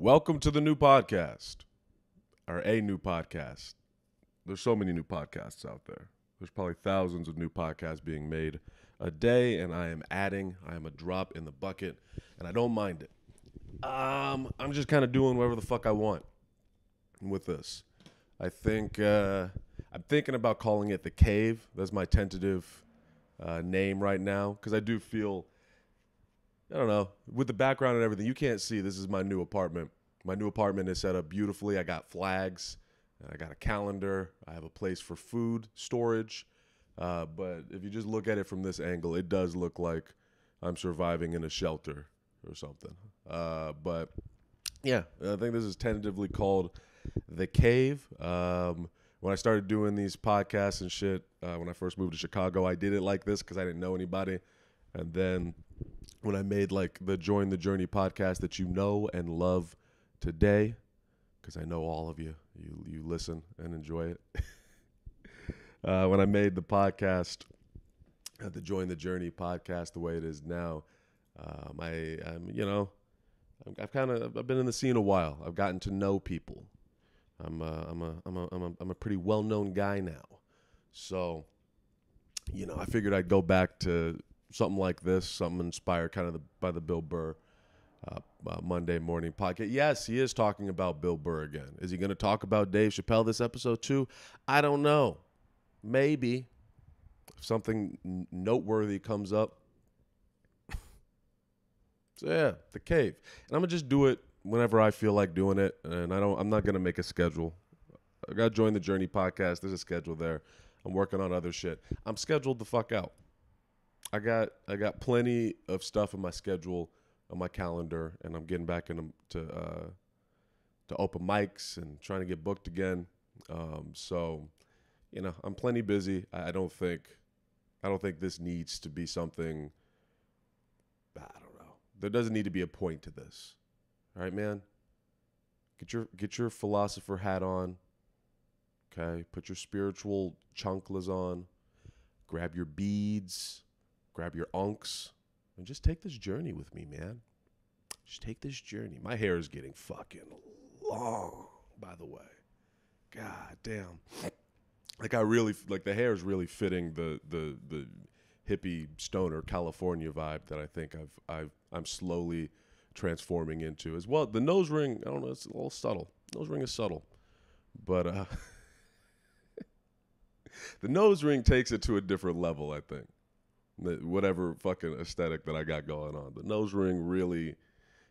Welcome to the new podcast, or a new podcast. There's so many new podcasts out there. There's probably thousands of new podcasts being made a day, and I am a drop in the bucket, and I don't mind it. I'm just kind of doing whatever the fuck I want with this. I think I'm thinking about calling it the Cave. That's my tentative name right now, because I do feel, I don't know, with the background and everything, you can't see. This is my new apartment. My new apartment is set up beautifully. I got flags. I got a calendar. I have a place for food storage. But if you just look at it from this angle, it does look like I'm surviving in a shelter or something. But yeah, I think this is tentatively called The Cave. When I started doing these podcasts and shit, when I first moved to Chicago, I did it like this because I didn't know anybody. And then when I made like the Join the Journey podcast that you know and love today, because I know all of you listen and enjoy it. When I made the podcast, the Join the Journey podcast, the way it is now, I've been in the scene a while. I've gotten to know people. I'm a pretty well-known guy now. So, I figured I'd go back to something like this, something inspired kind of by the Bill Burr Monday morning podcast. Yes, he is talking about Bill Burr again. Is he going to talk about Dave Chappelle this episode too? I don't know. Maybe. If something noteworthy comes up. So yeah, The Cave. And I'm going to just do it whenever I feel like doing it. And I'm not going to make a schedule. I got to Join the Journey podcast. There's a schedule there. I'm working on other shit. I'm scheduled the fuck out. I got plenty of stuff in my schedule, on my calendar, and I'm getting back into to open mics and trying to get booked again. So, I'm plenty busy. I don't think this needs to be something. I don't know. There doesn't need to be a point to this. All right, man. Get your philosopher hat on. Okay, put your spiritual chunklas on. Grab your beads. Grab your unks and just take this journey with me, man. Just take this journey. My hair is getting fucking long, by the way. God damn. The hair is really fitting the hippie stoner California vibe that I think I'm slowly transforming into as well. The nose ring, I don't know, it's a little subtle. Nose ring is subtle, but the nose ring takes it to a different level, I think. Whatever fucking aesthetic that I got going on. The nose ring really,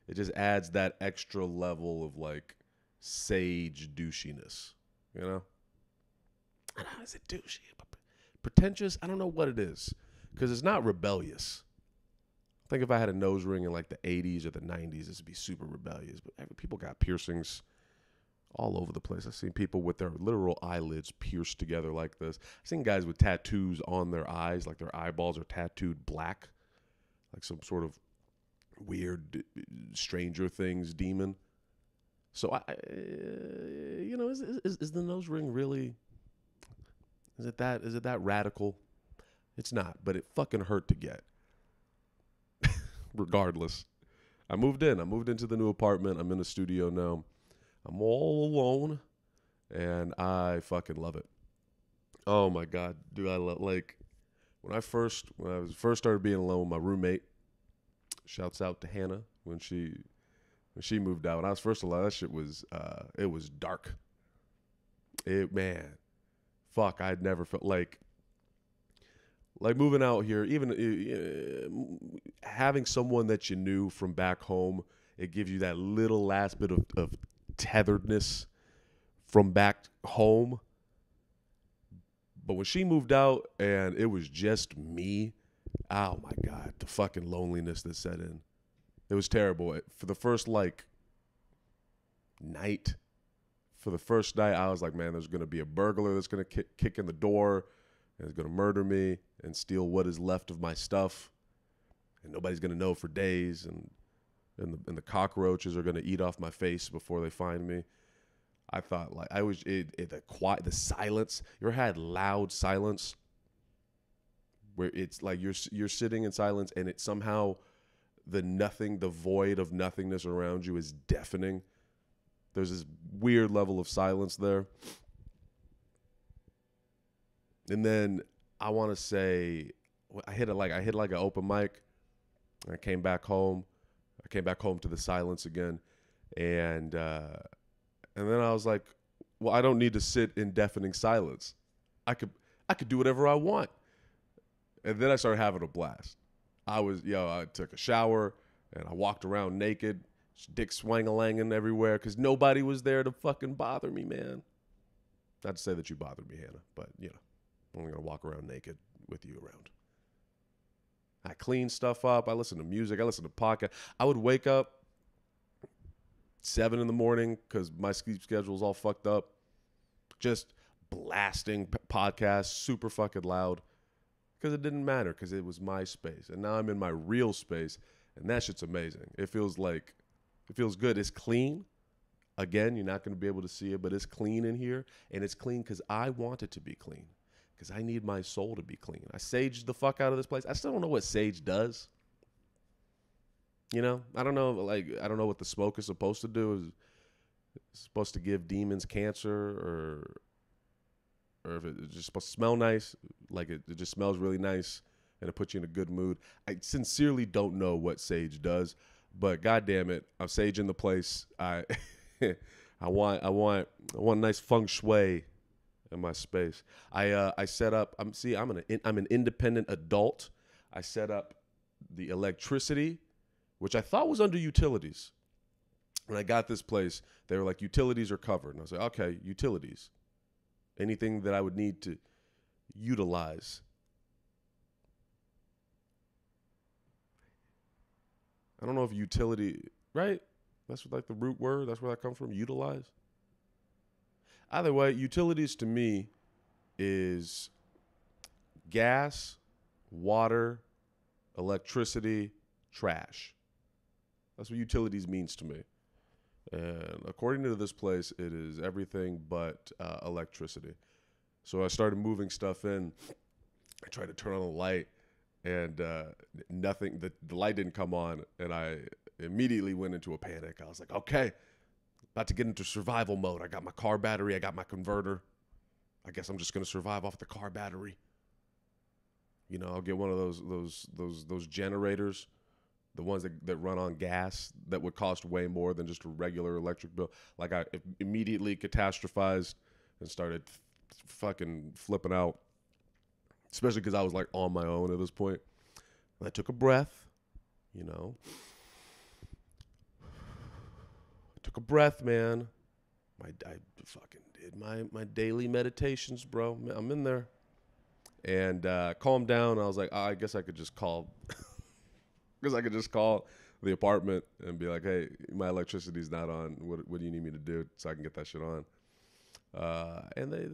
it just adds that extra level of like sage douchiness, I don't know, is it douchey? Pretentious? I don't know what it is, because it's not rebellious. I think if I had a nose ring in like the 80s or the 90s, this would be super rebellious. But people got piercings all over the place. I've seen people with their literal eyelids pierced together like this. I've seen guys with tattoos on their eyes, like their eyeballs are tattooed black, like some sort of weird Stranger Things demon. So, is the nose ring really, is it that radical? It's not, but it fucking hurt to get. Regardless. I moved into the new apartment. I'm in the studio now. I'm all alone, and I fucking love it. Oh my God, dude! I love, like, when I first started being alone with my roommate. Shouts out to Hannah when she moved out. When I was first alone, that shit was it was dark. I'd never felt like moving out here. Even having someone that you knew from back home, it gives you that little last bit of tetheredness from back home. But when she moved out and it was just me, oh my God, the fucking loneliness that set in. It was terrible. For the first night, I was like, man, there's going to be a burglar that's going to kick in the door and is going to murder me and steal what is left of my stuff. And nobody's going to know for days. And the cockroaches are going to eat off my face before they find me. I thought, like, the silence. You ever had loud silence where it's like you're sitting in silence and it somehow the void of nothingness around you is deafening? There's this weird level of silence there. And then I want to say I hit like an open mic. I came back home. I came back home to the silence again, and then I was like, well, I don't need to sit in deafening silence. I could do whatever I want. And then I started having a blast. I took a shower and I walked around naked, dick swang-a-langing everywhere because nobody was there to fucking bother me, man. Not to say that you bothered me, Hannah, but I'm going to walk around naked with you around. I clean stuff up. I listen to music. I listen to podcasts. I would wake up 7 in the morning because my sleep schedule's all fucked up. Just blasting podcasts super fucking loud because it didn't matter because it was my space. And now I'm in my real space, and that shit's amazing. It feels good. It's clean. Again, you're not going to be able to see it, but it's clean in here, and it's clean because I want it to be clean. Because I need my soul to be clean. I saged the fuck out of this place. I still don't know what sage does. I don't know. I don't know what the smoke is supposed to do. It's supposed to give demons cancer, or if it's just supposed to smell nice. Like it just smells really nice, and it puts you in a good mood. I sincerely don't know what sage does, but goddamn it, I'm saging the place. I want a nice feng shui in my space. I set up. I'm an independent adult. I set up the electricity, which I thought was under utilities. When I got this place, they were like, utilities are covered. And I was like, okay, utilities. Anything that I would need to utilize. I don't know if utility, right? That's like the root word. That's where that comes from, utilize. Either way, utilities to me is gas, water, electricity, trash. That's what utilities means to me. And according to this place, it is everything but electricity. So I started moving stuff in. I tried to turn on the light, and nothing. The light didn't come on, and I immediately went into a panic. I was like, okay, about to get into survival mode. I got my car battery. I got my converter. I guess I'm just gonna survive off the car battery. I'll get one of those generators. The ones that run on gas that would cost way more than just a regular electric bill. Like I immediately catastrophized and started fucking flipping out, especially because I was like on my own at this point. And I took a breath, I took a breath, man. I fucking did my daily meditations, bro. I'm in there. And calmed down. I was like, I guess I could just call... Because I could just call the apartment and be like, hey, my electricity's not on. What do you need me to do so I can get that shit on? And they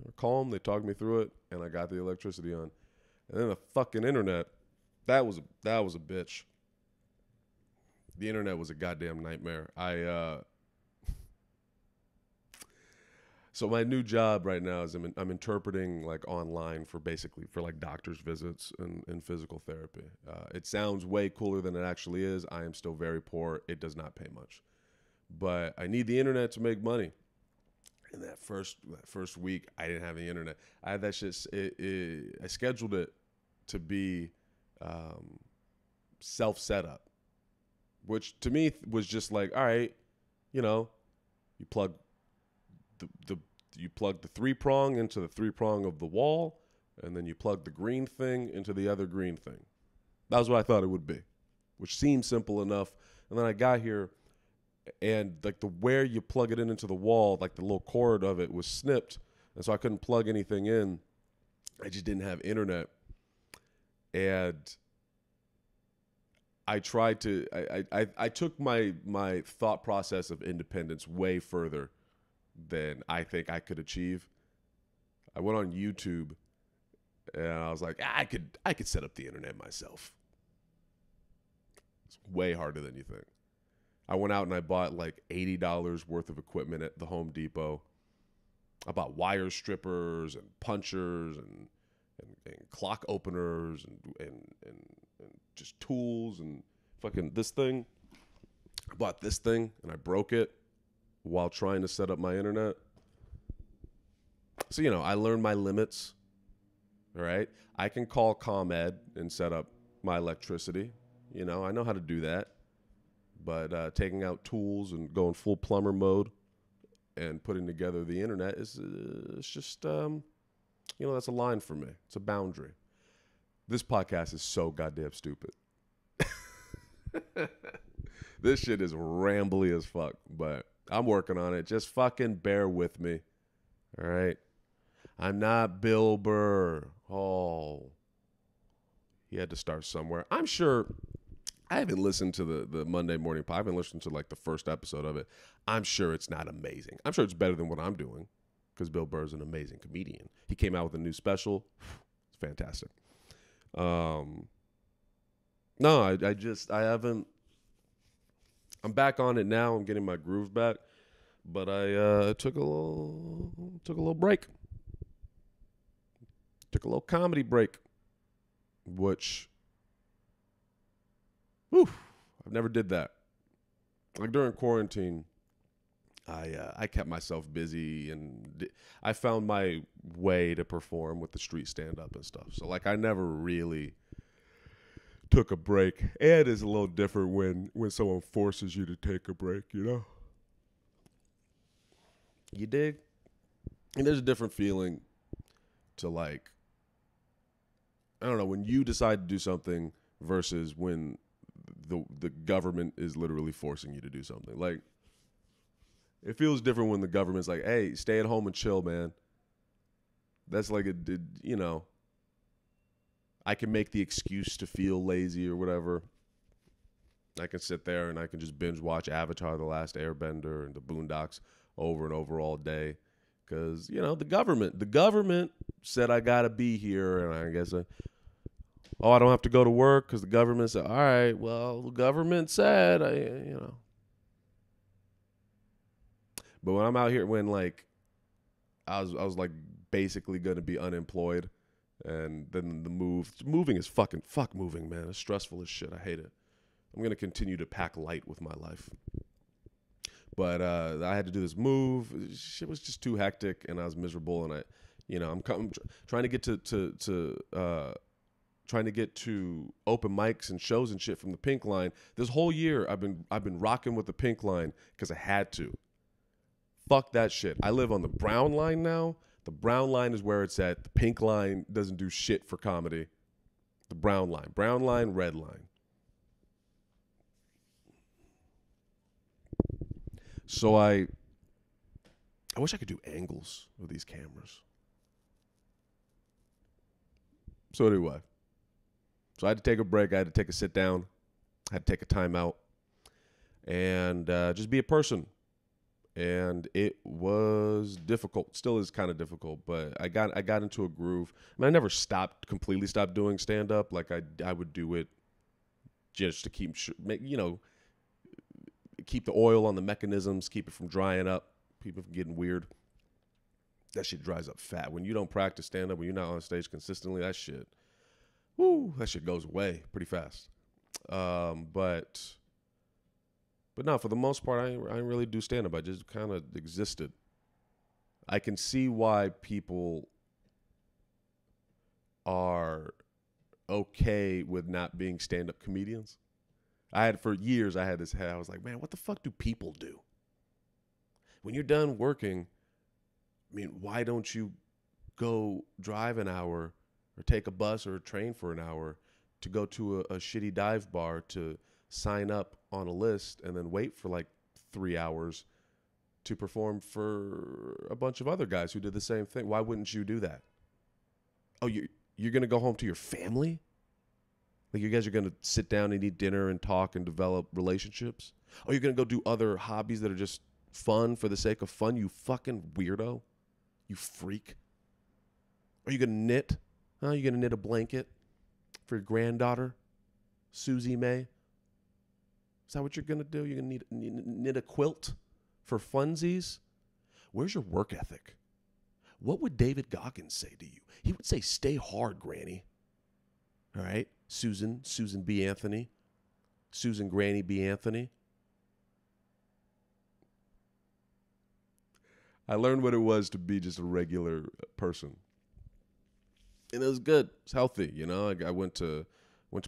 were calm. They talked me through it, and I got the electricity on. And then the fucking internet, that was a bitch. The internet was a goddamn nightmare. So my new job right now is I'm interpreting like online for like doctor's visits and physical therapy. It sounds way cooler than it actually is. I am still very poor. It does not pay much, but I need the internet to make money. And that first week, I didn't have the internet. I had that shit. I scheduled it to be self setup, which to me was just like, all right, you plug you plug the 3-prong into the 3-prong of the wall, and then you plug the green thing into the other green thing. That was what I thought it would be, which seemed simple enough. And then I got here, and like where you plug it into the wall, like the little cord of it was snipped, and so I couldn't plug anything in. I just didn't have internet, and I tried to. I took my thought process of independence way further than I think I could achieve. I went on YouTube and I was like, I could set up the internet myself. It's way harder than you think. I went out and I bought like $80 worth of equipment at the Home Depot. I bought wire strippers and punchers and clock openers and just tools and fucking this thing. I bought this thing and I broke it. while trying to set up my internet. So, I learned my limits. All right. I can call ComEd and set up my electricity. I know how to do that. But taking out tools and going full plumber mode and putting together the internet is it's just, that's a line for me. It's a boundary. This podcast is so goddamn stupid. This shit is rambly as fuck, but I'm working on it. Just fucking bear with me. All right. I'm not Bill Burr. Oh. He had to start somewhere. I'm sure I haven't listened to the Monday Morning Pod. I haven't listened to like the first episode of it. I'm sure it's not amazing. I'm sure it's better than what I'm doing because Bill Burr is an amazing comedian. He came out with a new special. It's fantastic. No, I haven't. I'm back on it now. I'm getting my groove back, but I took a little break. Took a little comedy break, which, I've never did that. Like during quarantine, I kept myself busy and I found my way to perform with the street stand-up and stuff. So like I never really took a break. And it's a little different when someone forces you to take a break, You dig? And there's a different feeling to like, I don't know, when you decide to do something versus when the government is literally forcing you to do something. Like, it feels different when the government's like, hey, stay at home and chill, man. That's like I can make the excuse to feel lazy or whatever. I can sit there and I can just binge watch Avatar: The Last Airbender and the Boondocks over and over all day. Because, the government said I got to be here. And I guess, I don't have to go to work because the government said, all right, well, the government said, But when I'm out here, when like, I was like basically going to be unemployed. And then moving is fuck moving, man. It's stressful as shit. I hate it. I'm going to continue to pack light with my life. But I had to do this move. Shit was just too hectic and I was miserable. And I'm trying to get trying to get to open mics and shows and shit from the Pink Line. This whole year I've been rocking with the Pink Line because I had to. Fuck that shit. I live on the Brown Line now. The Brown Line is where it's at. The Pink Line doesn't do shit for comedy. The Brown Line. Brown Line, Red Line. So I wish I could do angles with these cameras. So anyway. So I had to take a break. I had to take a sit down. I had to take a time out. And just be a person. And it was difficult. Still is kind of difficult, but I got into a groove. I mean, I never completely stopped doing stand up. Like I would do it just to keep keep the oil on the mechanisms, keep it from drying up, keep it from getting weird. That shit dries up fat. When you don't practice stand up, when you're not on stage consistently, that shit goes away pretty fast. But no, for the most part, I didn't really do stand-up. I just kind of existed. I can see why people are okay with not being stand-up comedians. For years, I had this head. I was like, man, what the fuck do people do? When you're done working, I mean, why don't you go drive an hour or take a bus or a train for an hour to go to a shitty dive bar to sign up on a list and then wait for like 3 hours to perform for a bunch of other guys who did the same thing? Why wouldn't you do that? Oh, you're going to go home to your family? Like you guys are going to sit down and eat dinner and talk and develop relationships? Oh, you're going to go do other hobbies that are just fun for the sake of fun, you fucking weirdo? You freak. Are you going to knit? Huh? You going to knit a blanket for your granddaughter, Susie May? Is that what you're going to do? You're going to knit a quilt for funsies? Where's your work ethic? What would David Goggins say to you? He would say, stay hard, Granny. All right? Susan B. Anthony. Susan Granny B. Anthony. I learned what it was to be just a regular person. And it was good. It's healthy, you know. I went to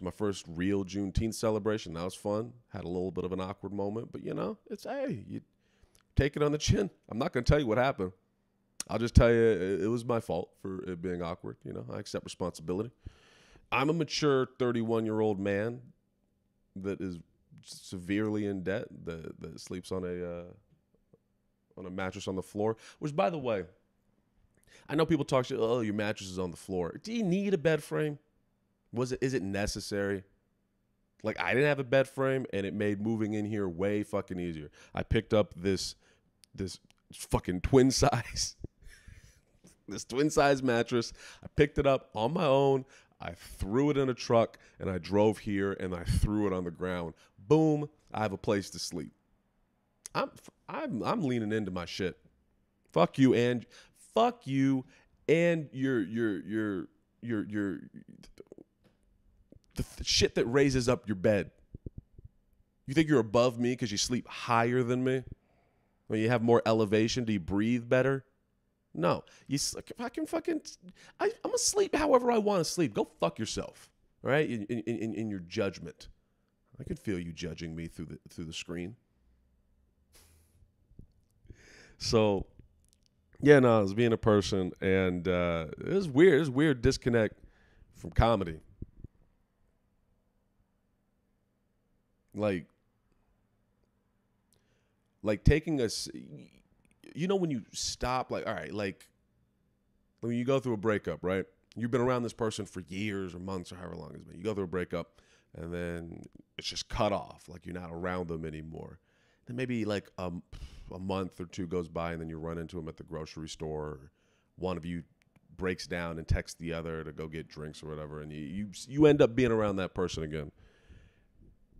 my first real Juneteenth celebration. That was fun. Had a little bit of an awkward moment, but you know, it's hey, you take it on the chin. I'm not gonna tell you what happened. I'll just tell you it was my fault for it being awkward. You know, I accept responsibility. I'm a mature 31-year-old man that is severely in debt, that sleeps on a mattress on the floor. Which, by the way, I know people talk shit. Oh, your mattress is on the floor. Do you need a bed frame? Is it necessary? Like, I didn't have a bed frame, and it made moving in here way fucking easier. I picked up this fucking twin size mattress. I picked it up on my own. I threw it in a truck, and I drove here, and I threw it on the ground. Boom! I have a place to sleep. I'm leaning into my shit. Fuck you and your the shit that raises up your bed. You think you're above me because you sleep higher than me? When you have more elevation, do you breathe better? No. I'm gonna sleep however I want to sleep. Go fuck yourself. All right? In your judgment. I could feel you judging me through the screen. So yeah, no, I was being a person, and it was weird. It was a weird disconnect from comedy. Like taking you know, when you stop, like, all right, like when you go through a breakup, right? You've been around this person for years or months or however long it's been. You go through a breakup, and then it's just cut off. Like, you're not around them anymore. Then maybe like a month or two goes by, and then you run into them at the grocery store. Or one of you breaks down and texts the other to go get drinks or whatever, and you end up being around that person again.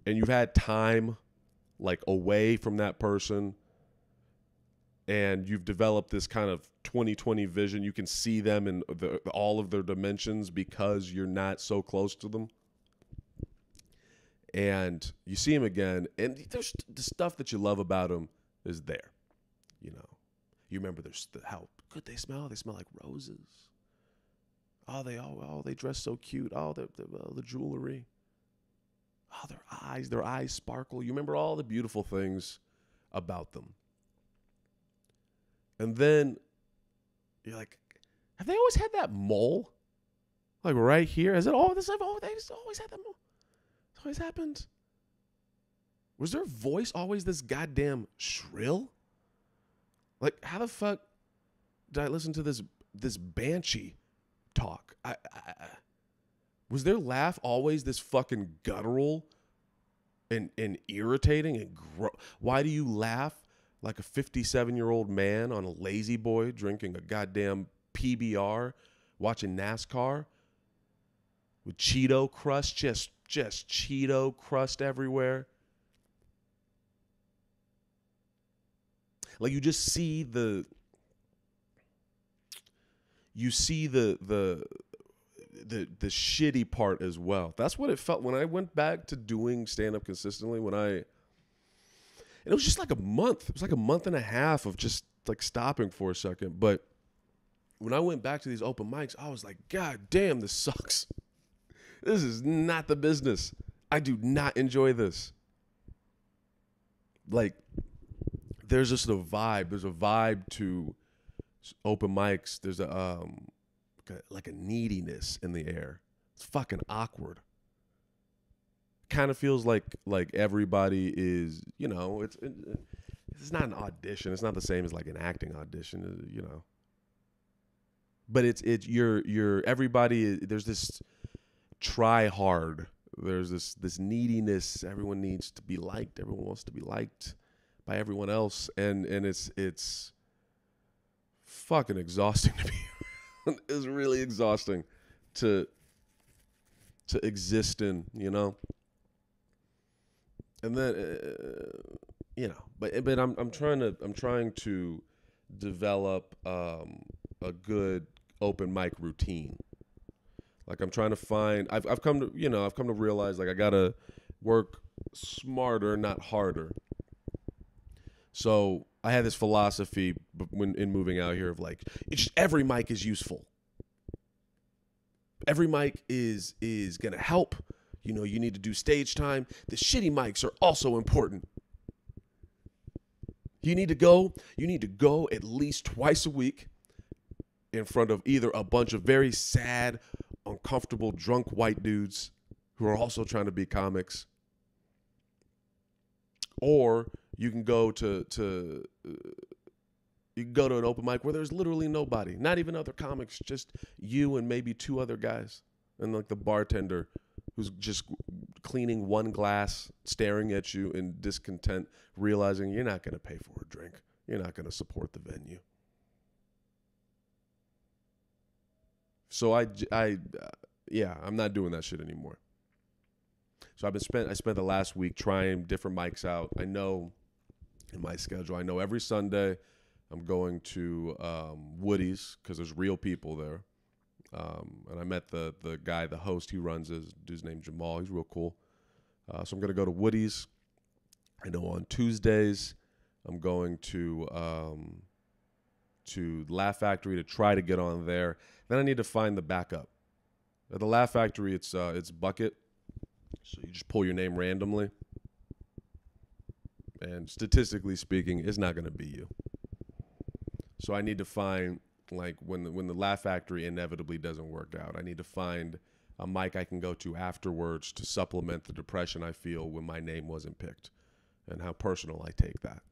And you've had time, like, away from that person, and you've developed this kind of 20/20 vision. You can see them in all of their dimensions because you're not so close to them. And you see them again, and there's the stuff that you love about them is there. You know, you remember how good they smell. They smell like roses. Oh, they dress so cute. Oh, the jewelry. Oh, their eyes sparkle. You remember all the beautiful things about them. And then you're like, have they always had that mole? Like, right here? Is it all this? Oh, they just always had that mole. It's always happened. Was their voice always this goddamn shrill? Like, how the fuck did I listen to this banshee talk? Was their laugh always this fucking guttural and irritating and why do you laugh like a 57-year-old man on a lazy boy drinking a goddamn PBR, watching NASCAR with Cheeto crust, just Cheeto crust everywhere? Like, you just see the shitty part as well. That's what it felt when I went back to doing stand-up consistently. And it was just like a month. It was like a month and a half of just like stopping for a second. But when I went back to these open mics, I was like, God damn, this sucks. This is not the business. I do not enjoy this. Like, there's just a vibe. There's a vibe to open mics. There's a neediness in the air. It's fucking awkward. Kind of feels like everybody is, you know, it's not an audition. It's not the same as like an acting audition, you know. But you're everybody. There's this try hard. There's this neediness. Everyone needs to be liked. Everyone wants to be liked by everyone else, and it's fucking exhausting to be around. It's really exhausting to exist in, you know. And then you know, but I'm trying to develop a good open mic routine. Like, I'm trying to find. I've come to realize, like, I gotta work smarter, not harder. So I had this philosophy when in moving out here of like, it's just every mic is useful. Every mic is gonna help. You know, you need to do stage time. The shitty mics are also important. You need to go at least twice a week in front of either a bunch of very sad, uncomfortable, drunk white dudes who are also trying to be comics. Or you can go to an open mic where there's literally nobody, not even other comics, just you and maybe two other guys, and like the bartender who's just cleaning one glass, staring at you in discontent, realizing you're not going to pay for a drink, you're not going to support the venue. So I'm not doing that shit anymore. So I spent the last week trying different mics out. I know in my schedule, I know every Sunday I'm going to Woody's because there's real people there. And I met the guy, the host, he runs his dude's named Jamal. He's real cool. So I'm going to go to Woody's. I know on Tuesdays I'm going to Laugh Factory to try to get on there. Then I need to find the backup. At the Laugh Factory, it's Bucket. So you just pull your name randomly. And statistically speaking, it's not going to be you. So I need to find, like, when the Laugh Factory inevitably doesn't work out, I need to find a mic I can go to afterwards to supplement the depression I feel when my name wasn't picked and how personal I take that.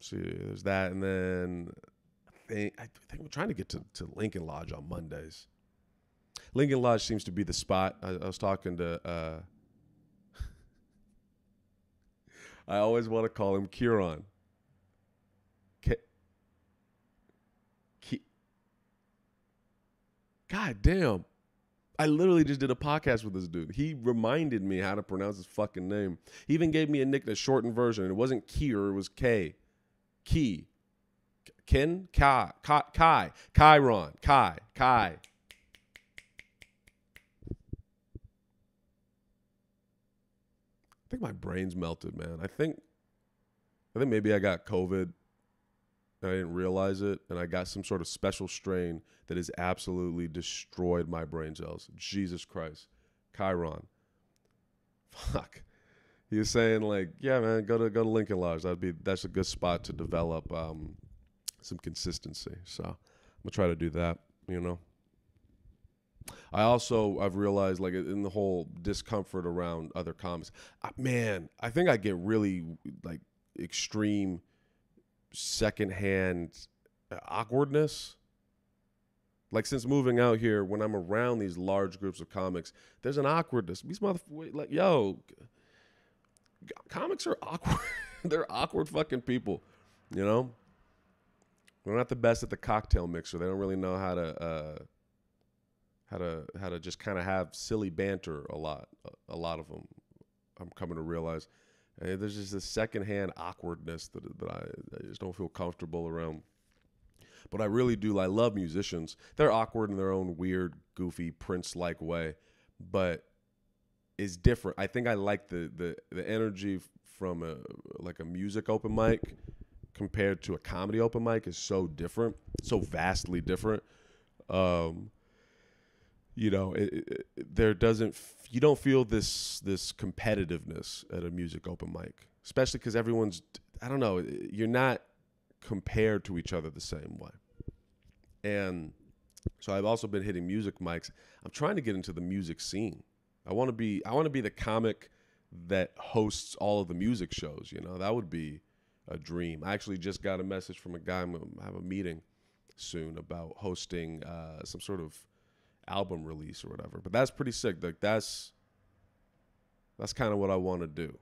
So there's that. And then I think we're trying to get to Lincoln Lodge on Mondays. Lincoln Lodge seems to be the spot. I was talking to, I always want to call him Kieran. God damn. I literally just did a podcast with this dude. He reminded me how to pronounce his fucking name. He even gave me a nickname, a shortened version. It wasn't Kier, it was K. Key. Ken? Kai. Chiron. Kai. I think my brain's melted, man. I think maybe I got COVID and I didn't realize it, and I got some sort of special strain that has absolutely destroyed my brain cells. Jesus Christ. Chiron. Fuck. He was saying, like, yeah, man, go to Lincoln Lodge. That's a good spot to develop some consistency. So I'm gonna try to do that, you know. I've realized, like, in the whole discomfort around other comics, I think I get really, like, extreme secondhand awkwardness. Like, since moving out here, when I'm around these large groups of comics, there's an awkwardness. These motherfuckers, like, yo, comics are awkward. They're awkward fucking people, you know? They're not the best at the cocktail mixer. They don't really know how to just kind of have silly banter a lot of them. I'm coming to realize. And there's just this secondhand awkwardness that I just don't feel comfortable around. But I really do. I love musicians. They're awkward in their own weird, goofy, Prince-like way, but it's different. I think I like the energy from a music open mic compared to a comedy open mic is so different, so vastly different. You know, you don't feel this competitiveness at a music open mic, especially because everyone's, I don't know, you're not compared to each other the same way. And so I've also been hitting music mics. I'm trying to get into the music scene. I want to be the comic that hosts all of the music shows, you know. That would be a dream. I actually just got a message from a guy. I have a meeting soon about hosting some sort of album release or whatever. But that's pretty sick. Like, that's kind of what I want to do.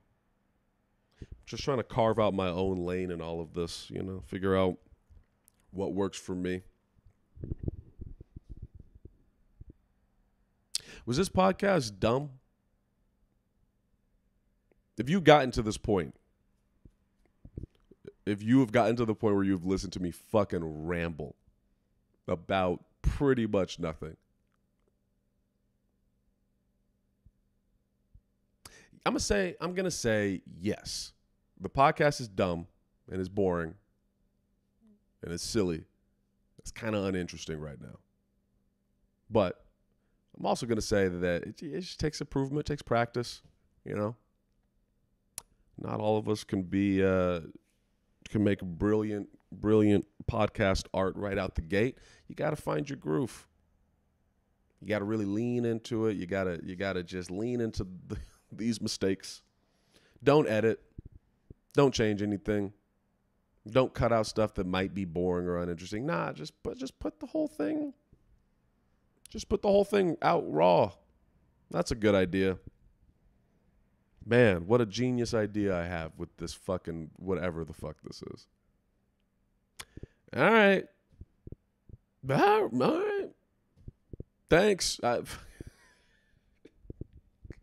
Just trying to carve out my own lane in all of this, you know, figure out what works for me. Was this podcast dumb? If you've gotten to this point, if you have gotten to the point where you've listened to me fucking ramble about pretty much nothing, I'm gonna say yes. the podcast is dumb and it's boring and it's silly. It's kind of uninteresting right now. But I'm also going to say that it just takes improvement, it takes practice, you know. Not all of us can make brilliant podcast art right out the gate. You got to find your groove. You got to really lean into it. You got to just lean into these mistakes. Don't edit. Don't change anything. Don't cut out stuff that might be boring or uninteresting. Nah, just put the whole thing. Just put the whole thing out raw. That's a good idea. Man, what a genius idea I have with this fucking whatever the fuck this is. All right. All right. Thanks.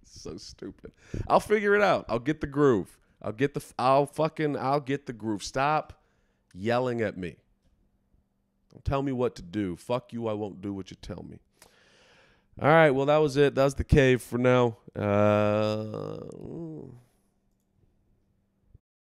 So stupid. I'll figure it out. I'll get the groove. I'll get the groove. Stop yelling at me. Don't tell me what to do. Fuck you. I won't do what you tell me. All right. Well, that was it. That was the cave for now.